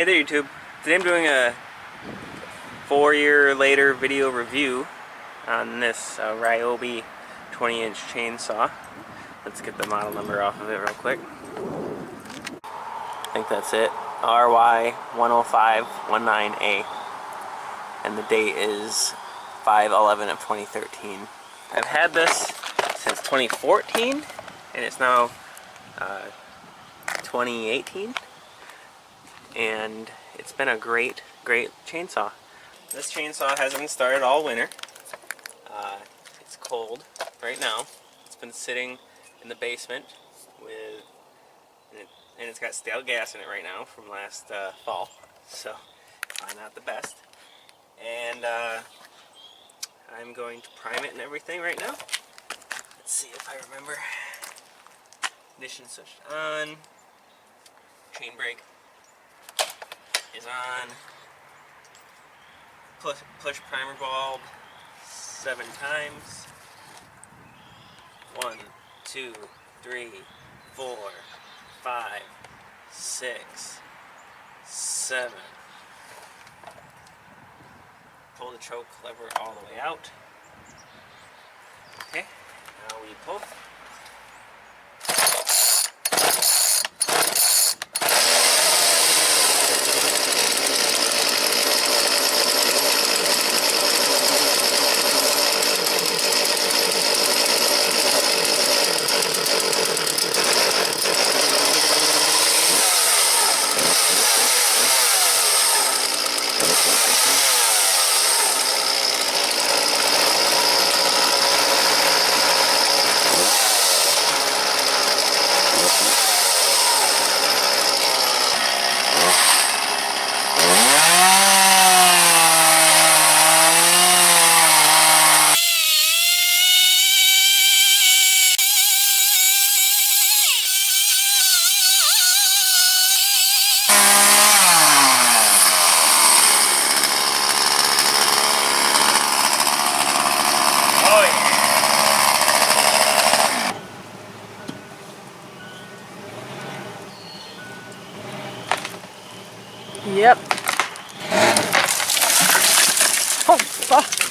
Hey there YouTube, today I'm doing a 4-year later video review on this RYOBI 20-inch chainsaw. Let's get the model number off of it real quick. I think that's it, RY10519A, and the date is 5/11 of 2013. I've had this since 2014 and it's now 2018. And it's been a great chainsaw. This chainsaw hasn't been started all winter. It's cold right now. It's been sitting in the basement and it's got stale gas in it right now from last fall, so not the best. And I'm going to prime it and everything right now. Let's see if I remember. Ignition switch on. Chain brake is on. Push primer bulb 7 times. 1, 2, 3, 4, 5, 6, 7. Pull the choke lever all the way out. Okay, now we pull. Yep. Oh, fuck.